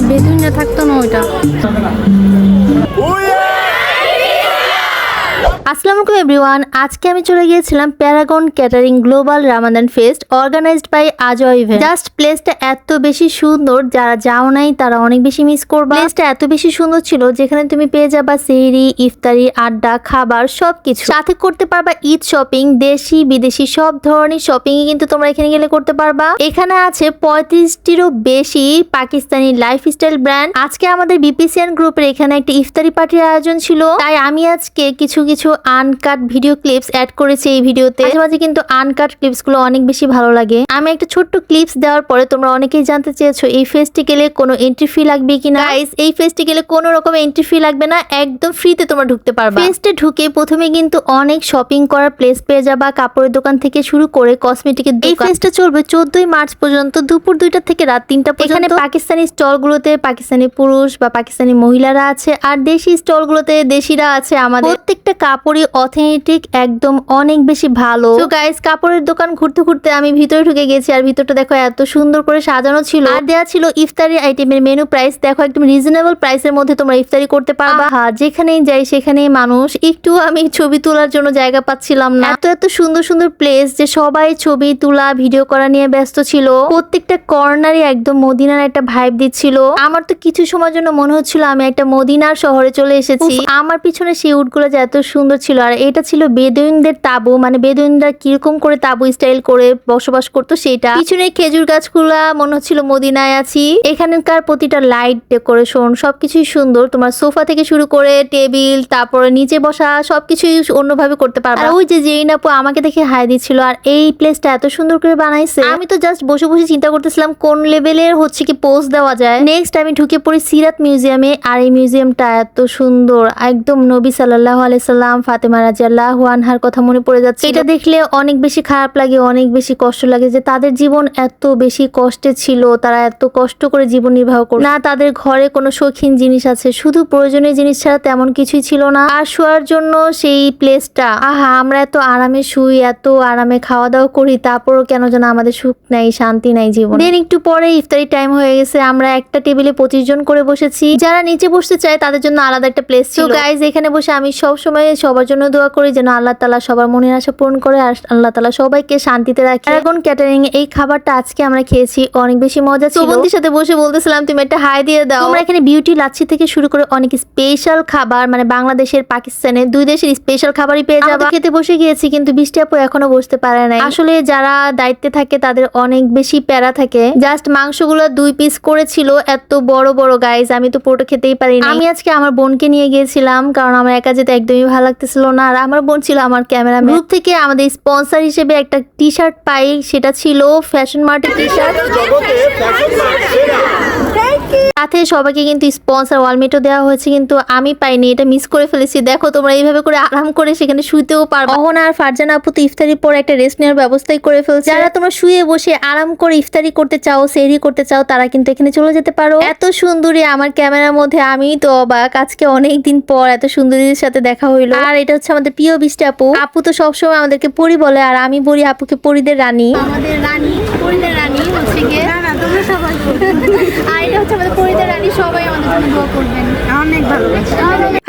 বেদুইনটা থাকতো না ওইটা। আসসালামু আলাইকুম এভরিওয়ান, আজকে আমি চলে গিয়েছিলাম Paragon catering global Ramadan fest organised by Ajoy event. Just প্লেসটা এত বেশি সুন্দর, যারা যাও নাই তারা অনেক বেশি মিস করবে। প্লেসটা এত বেশি সুন্দর ছিল যেখানে তুমি পেয়ে যাবা সেহরি, ইফতারি, আড্ডা, খাবার সবকিছু। সাথে করতে পারবা ঈদ শপিং, দেশি বিদেশি সব ধরনের শপিং কিন্তু তোমরা এখানে গেলে করতে পারবা। এখানে আছে 35টিরও বেশি পাকিস্তানি লাইফস্টাইল ব্র্যান্ড। আজকে আমাদের বিপিসিএন গ্রুপের এখানে একটা ইফতারি পার্টির আয়োজন ছিল, তাই আমি আজকে কিছু আনকাট ভিডিও ক্লিপস অ্যাড করেছি এই ভিডিওতে। মাঝে কিন্তু আনকাট ক্লিপস গুলো অনেক বেশি ভালো লাগে। আমি একটা ছোট্ট ক্লিপস দেওয়ার পরে তোমরা অনেকেই জানতে চেয়েছো এই ফেস্টিভ্যালে কোনো এন্ট্রি ফি লাগবে কিনা। গাইস, এই ফেস্টিভ্যালে কোনো রকম এন্ট্রি ফি লাগবে না, একদম ফ্রিতে তোমরা ঢুকতে পারবা। ফেস্টে ঢুকে প্রথমে কিন্তু অনেক শপিং করার প্লেস পেয়ে যাবা, কাপড়ের দোকান থেকে শুরু করে কসমেটিকের দোকান। এই ফেস্টটা চলবে 14ই মার্চ পর্যন্ত, দুপুর 2টা থেকে রাত 3টা পর্যন্ত। এখানে পাকিস্তানি স্টল গুলোতে পাকিস্তানি পুরুষ বা পাকিস্তানি মহিলারা আছে, আর দেশি স্টল গুলোতে দেশিরা আছে। আমাদের প্রত্যেকটা কাপড়ই অথেন্টিক, একদম অনেক বেশি ভালো। তো গাইস, কাপড়ের দোকান ঘুরতে ঘুরতে আমি ভিতরে ঢুকে গেছি, আর ভিতরটা দেখো এত সুন্দর করে সাজানো ছিল। আর দেয়া ছিল ইফতারি আইটেমের মেনু প্রাইস। দেখো একদম রিজনেবল প্রাইসের মধ্যে তোমরা ইফতারি করতে পারবা। হ্যাঁ, যেখানেই যাই সেখানেই মানুষ। একটু আমি ছবি তোলার জন্য জায়গা পাচ্ছিলাম না, এত সুন্দর সুন্দর প্লেস যে সবাই ছবি তোলা ভিডিও করা নিয়ে ব্যস্ত ছিল। প্রত্যেকটা কর্নারই একদম মদিনার একটা ভাইব দিচ্ছিল। আমার তো কিছু সময়ের জন্য মনে হচ্ছিল আমি একটা মদিনার শহরে চলে এসেছি। আমার পিছনে সেই উটগুলো যে এত সুন্দর ছিল। আর এটা ছিল বেদুইনদের তাবু, মানে বেদুইনরা কিরকম করে তাবু স্টাইল করে বসবাস করতো সেটা। পিছনে খেজুর গাছগুলা মনে হচ্ছিল মদিনায় আছি। এখানকার প্রতিটা লাইট ডেকোরেশন সবকিছুই সুন্দর। তোমার সোফা থেকে শুরু করে টেবিল, তারপরে নিচে বসা সবকিছুই অন্যভাবে করতে পারবে। আর ওই যে জেরিন আপু আমাকে দেখে হাই দিচ্ছিল। আর এই প্লেসটা এত সুন্দর করে বানাইছে, আমি তো জাস্ট বসে বসে চিন্তা করতেছিলাম কোন লেভেলের হচ্ছে কি পোজ দেওয়া যায়। নেক্সট আমি ঢুকে পড়ি সিরাত মিউজিয়ামে। আর এই মিউজিয়ামটা এত সুন্দর, একদম নবী সাল্লাল্লাহু আলাইহি সাল্লাম, ফাতেমা রাদিয়াল্লাহু আনহার কথা মনে পড়ে যাচ্ছে। এটা দেখলে অনেক বেশি খারাপ লাগে, অনেক বেশি কষ্ট লাগে যে তাদের জীবন এত বেশি কষ্টে ছিল, তারা এত কষ্ট করে জীবন নির্বাহ করে। না তাদের ঘরে কোনো শৌখিন জিনিস আছে, শুধু প্রয়োজনীয় জিনিস ছাড়া তেমন কিছুই ছিল না। আর শোয়ার জন্য সেই প্লেসটা, আহা, আমরা এত আরামে শুই, এত আরামে খাওয়া দাওয়া করি, তারপরও কেন যেন আমাদের সুখ নাই, শান্তি নাই জীবন। দেন একটু পরে ইফতারি টাইম হয়ে গেছে। আমরা একটা টেবিলে 25 জন করে বসেছি। যারা নিচে বসতে চায় তাদের জন্য আলাদা একটা প্লেস ছিল। গাইজ, এখানে বসে আমি সব সময় সবার জন্য দোয়া করি যেন আল্লাহ তাআলা সবার মনের আশা পূরণ করে, আর আল্লাহ তাআলা সবাইকে শান্তিতে রাখে। প্যারাগন ক্যাটারিং এই খাবারটা আজকে আমরা খেয়েছি, অনেক বেশি মজা ছিল। বন্ধুদের সাথে বসে বলতেছিলাম তুমি একটা হাই দিয়ে দাও। আমরা এখানে বিউটি লাচ্ছি থেকে শুরু করে অনেক স্পেশাল খাবার, মানে বাংলাদেশের পাকিস্তানের দুই দেশের স্পেশাল খাবারই পেয়ে যাবে। খেতে বসে গিয়েছি, কিন্তু বৃষ্টি আপু এখনো বসতে পারে নাই। আসলে যারা দায়িত্বে থাকে তাদের অনেক বেশি প্যারা থাকে। জাস্ট মাংসগুলো 2 পিস করেছিল, এত বড় বড় গাইজ, আমি তো পুরোটা খেতেই পারিনি। আমি আজকে আমার বোনকে নিয়ে গিয়েছিলাম, কারণ আমার একা যেতে একদমই ভালো লাগতেছিল না। আর আমার বোন ছিল আমার ক্যামেরাম্যান। গ্রুপ থেকে আমাদের স্পন্সর হিসেবে একটা টি শার্ট পাই, সেটা ছিল ফ্যাশন মার্টের টি শার্ট। সাথে সবাইকে কিন্তু স্পন্সর ওয়ালমেটও দেওয়া হয়েছে, কিন্তু আমি পাইনি, এটা মিস করে ফেলেছি। দেখো তোমরা এইভাবে করে আরাম করে সেখানে শুতেও পারবে। অহনা আর ফারজানা আপু তো ইফতারির পর একটা রেস্ট নেওয়ার ব্যবস্থাই করে ফেলছে। যারা তোমরা শুয়ে বসে আরাম করে ইফতারি করতে চাও, সেহরি করতে চাও, তারা কিন্তু এখানে চলে যেতে পারো। এত সুন্দরী আমার ক্যামেরার মধ্যে, আমি তো অবাক। আজকে অনেকদিন পর এত সুন্দরীদের সাথে দেখা হইলো। আর এটা হচ্ছে আমাদের প্রিয় বৃষ্টি আপু। আপু তো সবসময় আমাদেরকে পরি বলে, আর আমি বলি আপুকে পরিদের রানী। আমাদের রানী, পরিদের রানী হচ্ছে গিয়ে। তোমরা সবাই আর এটা হচ্ছে আমাদের পরিদের রানী। সবাই আমাদের জন্য দোয়া করবেন, অনেক ভালোবাসা।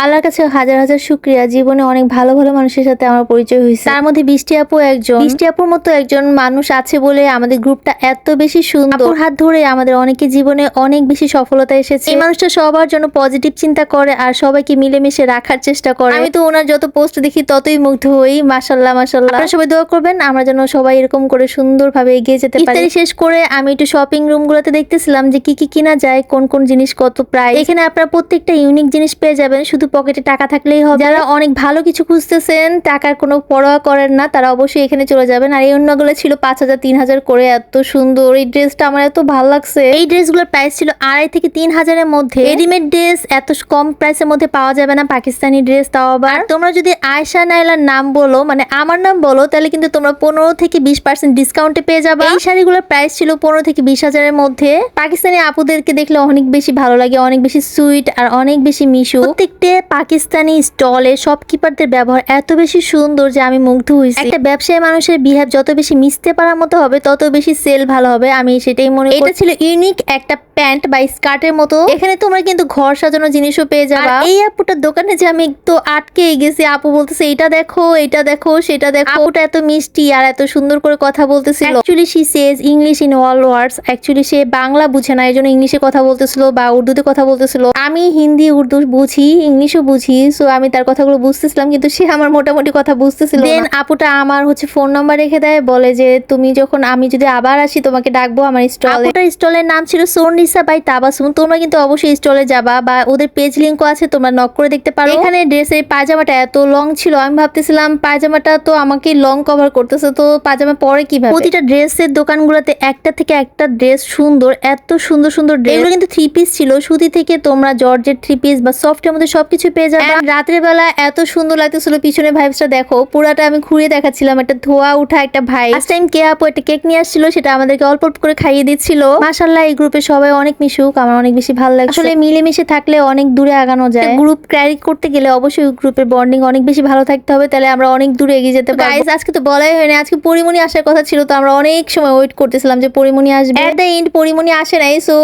আল্লাহর কাছে হাজার হাজার শুকরিয়া, জীবনে অনেক ভালো ভালো মানুষের সাথে আমার পরিচয় হয়েছে। তার মধ্যে বৃষ্টি আপু একজন। বৃষ্টি আপুর মতো একজন মানুষ আছে বলে আমাদের গ্রুপটা এত বেশি সুন্দর। আপুর হাত ধরে আমাদের অনেকে জীবনে অনেক বেশি সফলতা এসেছে। এই মানুষটা সবার জন্য পজিটিভ চিন্তা করে আর সবাইকে মিলেমিশে রাখার চেষ্টা করে। আমি তো ওনার যত পোস্ট দেখি ততই মুগ্ধ হই। মাশাআল্লাহ মাশাআল্লাহ। আপনারা সবাই দোয়া করবেন আমরা যেন সবাই এরকম করে সুন্দরভাবে এগিয়ে যেতে পারি। ইফতারি শেষ করে আমি একটু শপিং রুম গুলোতে দেখতেছিলাম যে কি কি কিনা যায়, কোন কোন জিনিস কত প্রাইস। এখানে আপনারা প্রত্যেকটা ইউনিক জিনিস পেয়ে যাবেন, শুধু পকেটে টাকা থাকলেই হবে। যারা অনেক ভালো কিছু খুঁজতেছেন, টাকার কোনো পরোয়া করেন না, তারা অবশ্যই এখানে চলে যাবেন। আর এই অন্যগুলো ছিল 5000 3000 করে, এত সুন্দর। এই ড্রেসটা আমার এত ভালো লাগছে। এই ড্রেসগুলোর প্রাইস ছিল 2500 থেকে 3000 এর মধ্যে। রেডিমেড ড্রেস এত কম প্রাইসের মধ্যে পাওয়া যাবে না, পাকিস্তানি ড্রেস তাও আবার। তোমরা যদি আয়েশা নাইলার নাম বলো, মানে আমার নাম বলো, তাহলে কিন্তু তোমরা 15 থেকে 20% ডিসকাউন্টে পেয়ে যাবে। এই শাড়িগুলোর প্রাইস ছিল ছিল 15 থেকে 20 হাজারের মধ্যে। পাকিস্তানি আপুদেরকে দেখলে অনেক বেশি ভালো লাগে, অনেক বেশি সুইট আর অনেক বেশি মিশুক। প্রত্যেকটা পাকিস্তানি স্টলে শপকিপারদের ব্যবহার এত বেশি সুন্দর যে আমি মুগ্ধ হয়েছি। একটা ব্যবসায়ী মানুষের বিহেভ যত বেশি মিশতে পারার মতো হবে তত বেশি সেল ভালো হবে, আমি সেটাই মনে করি। এটা ছিল ইউনিক একটা প্যান্ট বা স্কার্টের মতো। এখানে তোমরা কিন্তু ঘর সাজানোর জিনিসও পেয়ে যাবে। এই আপুটার দোকানে যে আমি একটু আটকে গেছি, আপু বলতেছে এটা দেখো, এটা দেখো, সেটা দেখো। আপুটা এত মিষ্টি আর এত সুন্দর করে কথা বলতেছিল। Actually she says English in all words. Actually সে বাংলা বুঝে না, এই জন্য ইংলিশে কথা বলতেছিল বা উর্দুতে কথা বলতেছিল। আমি হিন্দি উর্দু বুঝি, ইংলিশও বুঝি, সো আমি তার কথাগুলো বুঝতেছিলাম, কিন্তু সে আমার মোটামুটি কথা বুঝতেছিল। দেন আপুটা আমার ফোন নাম্বার রেখে দেয়, বলে যে তুমি যখন আমি যদি আবার আসি তোমাকে ডাকবো আমার স্টলে। আপুটার স্টলের নাম ছিল সোনিসা বাই তাবাসুম। তোমরা কিন্তু অবশ্যই স্টলে যাবা বা ওদের পেজ লিংকও আছে, তোমরা নক করে দেখতে পারো। এখানে ড্রেসের পায়জামাটা এত লং ছিল, আমি ভাবতেছিলাম পায়জামাটা তো আমাকে লং কভার করতেছে, তো পায়জামা পরে কিভাবে। প্রতিটা ড্রেসের দোকানগুলোতে একটা থেকে একটা ড্রেস সুন্দর, এত সুন্দর সুন্দর ড্রেস। এগুলো কিন্তু 3 পিস ছিল, সুতি থেকে তোমরা জর্জেট 3 পিস বা সফটের মধ্যে সবকিছু পেয়ে যাবে। রাতের বেলা এত সুন্দর লাগতেছিল, পিছনে ভাইবসটা দেখো, পুরাটা আমি ঘুরিয়ে দেখাচ্ছিলাম। একটা ধোয়া উঠা একটা ভাই ফার্স্ট টাইম কে আপু একটা কেক নিয়ে আসছিল, সেটা আমাদেরকে অল্প অল্প করে খাইয়ে দিচ্ছিল। মাশাআল্লাহ, এই গ্রুপে সবাই অনেক মিশুক, আমার অনেক বেশি ভালো লাগে। আসলে মিলেমিশে থাকলে অনেক দূরে আগানো যায়। গ্রুপ ক্যারি করতে গেলে অবশ্যই গ্রুপের বন্ডিং অনেক বেশি ভালো থাকতে হবে, তাহলে আমরা অনেক দূরে এগিয়ে যেতে পারবো। গাইস, আজকে তো বলাই হয়নি, আজকে পরিমণি আসার কথা ছিল, তো আমরা অনেক সময় ওয়েট করতেছিলাম যে পরিমণি আসবে। এট দ্য এন্ড পরিমণি আসে নাই, সো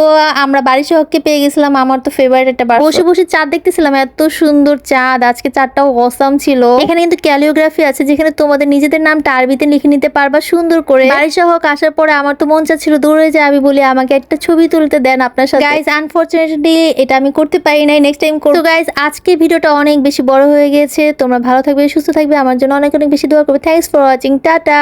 আমরা বাড়ির সহকে পেয়ে গেছিলাম। আমার তো ফেভারিট একটা বার। বসে বসে চাঁদ দেখতেছিলাম, এত সুন্দর চাঁদ। আজকে চাঁদটাও অসাম ছিল। এখানে কিন্তু ক্যালিওগ্রাফি আছে, যেখানে তোমাদের নিজেদের নামটা আরবিতে লিখে নিতে পারবা সুন্দর করে। বাড়ির সহক আসার পরে আমার তো মন চাচ্ছিল দৌড়ে যায়, আমি বলি আমাকে একটা ছবি তুলতে দেন আপনার সাথে। গাইস, আনফরচুনেটলি এটা আমি করতে পারি নাই, নেক্সট টাইম করব। তো গাইস, আজকে ভিডিওটা অনেক বেশি বড় হয়ে গেছে। তোমরা ভালো থাকবে, সুস্থ থাকবে, আমার জন্য অনেক অনেক বেশি দোয়া করবে। Thanks for watching, tata.